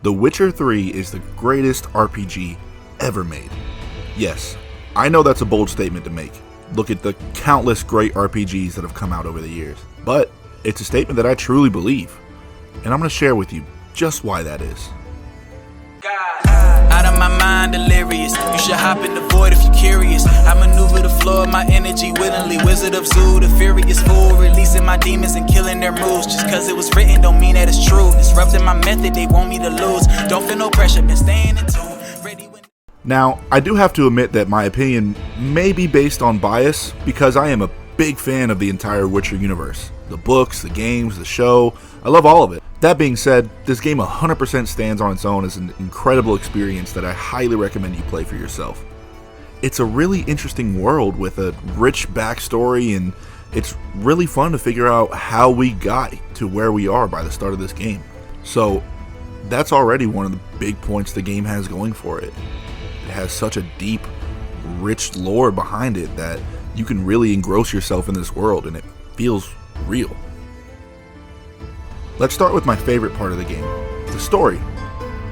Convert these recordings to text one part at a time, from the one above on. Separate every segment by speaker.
Speaker 1: The Witcher 3 is the greatest RPG ever made. Yes, I know that's a bold statement to make. Look at the countless great RPGs that have come out over the years. But it's a statement that I truly believe. And I'm going to share with you just why that is.
Speaker 2: Out of my mind, delirious. You should hop in the void if you're curious. I maneuver the flow of my energy willingly. Wizard of Zoo, the furious fool, releasing my demons and killing their moves. Just cause it was written don't mean that it's true. Disrupting my method, they want me to lose. Don't feel no pressure, been staying in tune.
Speaker 1: Now, I do have to admit that my opinion may be based on bias because I am a big fan of the entire Witcher universe. The books, the games, the show, I love all of it. That being said, this game 100% stands on its own as an incredible experience that I highly recommend you play for yourself. It's a really interesting world with a rich backstory, and it's really fun to figure out how we got to where we are by the start of this game. So that's already one of the big points the game has going for it. It has such a deep, rich lore behind it that you can really engross yourself in this world, and it feels real. Let's start with my favorite part of the game, the story.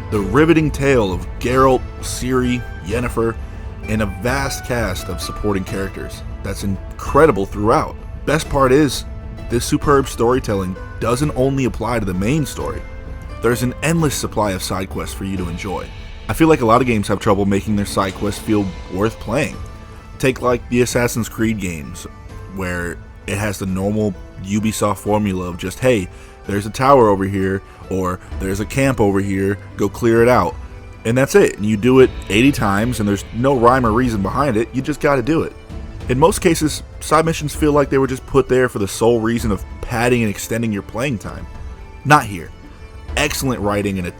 Speaker 1: The riveting tale of Geralt, Ciri, Yennefer, and a vast cast of supporting characters that's incredible throughout. Best part is, this superb storytelling doesn't only apply to the main story. There's an endless supply of side quests for you to enjoy. I feel like a lot of games have trouble making their side quests feel worth playing. Take like the Assassin's Creed games, where it has the normal Ubisoft formula of just, hey, there's a tower over here, or there's a camp over here, go clear it out. And that's it. And you do it 80 times, and there's no rhyme or reason behind it, you just gotta do it. In most cases, side missions feel like they were just put there for the sole reason of padding and extending your playing time. Not here. Excellent writing and a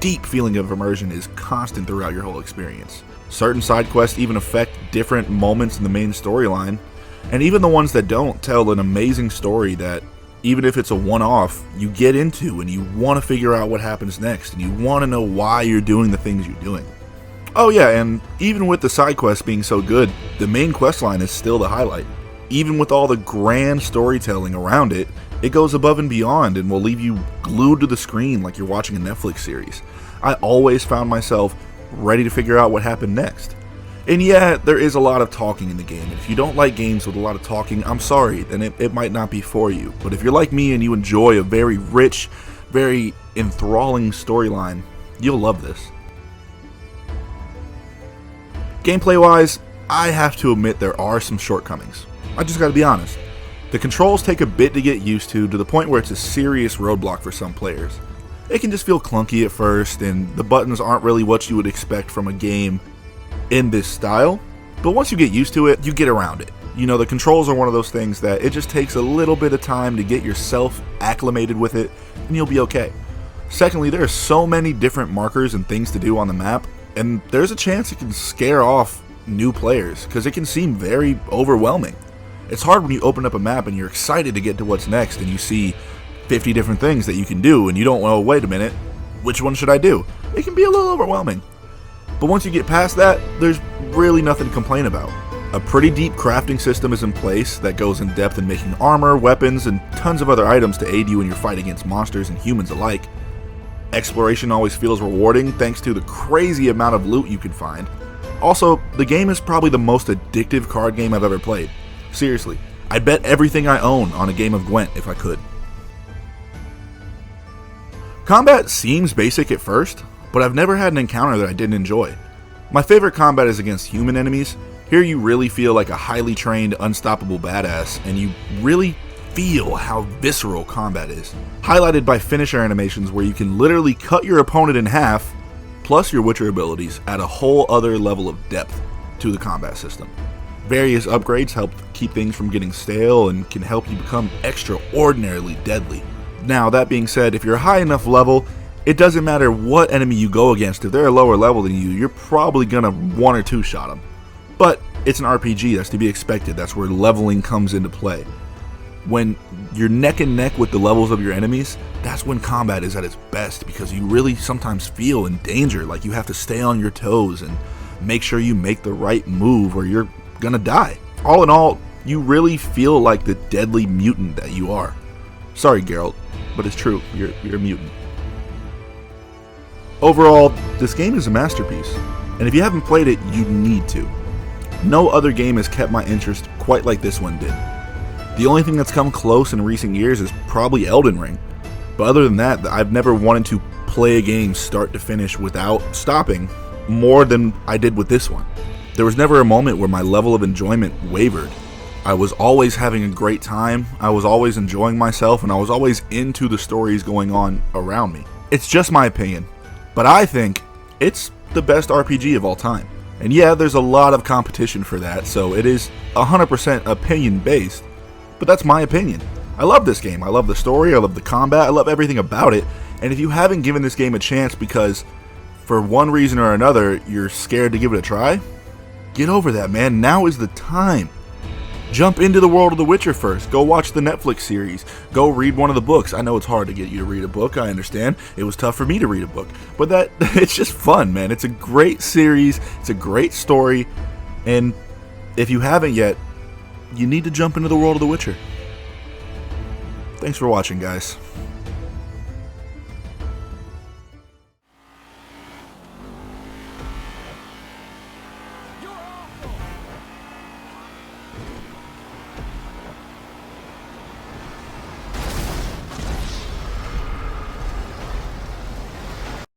Speaker 1: deep feeling of immersion is constant throughout your whole experience. Certain side quests even affect different moments in the main storyline, and even the ones that don't tell an amazing story that, even if it's a one-off, you get into and you want to figure out what happens next, and you want to know why you're doing the things you're doing. Oh yeah, and even with the side quests being so good, the main quest line is still the highlight. Even with all the grand storytelling around it, it goes above and beyond and will leave you glued to the screen like you're watching a Netflix series. I always found myself ready to figure out what happened next. And yeah, there is a lot of talking in the game. If you don't like games with a lot of talking, I'm sorry, then it might not be for you. But if you're like me and you enjoy a very rich, very enthralling storyline, you'll love this. Gameplay-wise, I have to admit there are some shortcomings. I just gotta be honest. The controls take a bit to get used to the point where it's a serious roadblock for some players. It can just feel clunky at first, and the buttons aren't really what you would expect from a game in this style, but once you get used to it, you get around it. You know, the controls are one of those things that it just takes a little bit of time to get yourself acclimated with it, and you'll be okay. Secondly, there are so many different markers and things to do on the map, and there's a chance it can scare off new players, because it can seem very overwhelming. It's hard when you open up a map and you're excited to get to what's next, and you see 50 different things that you can do, and you don't know, wait a minute, which one should I do? It can be a little overwhelming. But once you get past that, there's really nothing to complain about. A pretty deep crafting system is in place that goes in depth in making armor, weapons, and tons of other items to aid you in your fight against monsters and humans alike. Exploration always feels rewarding thanks to the crazy amount of loot you can find. Also, the game is probably the most addictive card game I've ever played. Seriously, I'd bet everything I own on a game of Gwent if I could. Combat seems basic at first, but I've never had an encounter that I didn't enjoy. My favorite combat is against human enemies. Here you really feel like a highly trained, unstoppable badass, and you really feel how visceral combat is. Highlighted by finisher animations where you can literally cut your opponent in half, plus your Witcher abilities add a whole other level of depth to the combat system. Various upgrades help keep things from getting stale and can help you become extraordinarily deadly. Now, that being said, if you're a high enough level, it doesn't matter what enemy you go against. If they're a lower level than you, you're probably gonna one or two shot them. But it's an RPG, that's to be expected. That's where leveling comes into play. When you're neck and neck with the levels of your enemies, that's when combat is at its best, because you really sometimes feel in danger, like you have to stay on your toes and make sure you make the right move or you're gonna die. All in all, you really feel like the deadly mutant that you are. Sorry, Geralt, but it's true, you're a mutant. Overall, this game is a masterpiece, and if you haven't played it, you need to. No other game has kept my interest quite like this one did. The only thing that's come close in recent years is probably Elden Ring, but other than that, I've never wanted to play a game start to finish without stopping more than I did with this one. There was never a moment where my level of enjoyment wavered. I was always having a great time, I was always enjoying myself, and I was always into the stories going on around me. It's just my opinion, but I think it's the best RPG of all time. And yeah, there's a lot of competition for that, so it is 100% opinion based, but that's my opinion. I love this game, I love the story, I love the combat, I love everything about it, and if you haven't given this game a chance because for one reason or another you're scared to give it a try, get over that, man. Now is the time. Jump into the world of The Witcher first. Go watch the Netflix series. Go read one of the books. I know it's hard to get you to read a book, I understand. It was tough for me to read a book. But it's just fun, man. It's a great series. It's a great story. And if you haven't yet, you need to jump into the world of The Witcher. Thanks for watching, guys.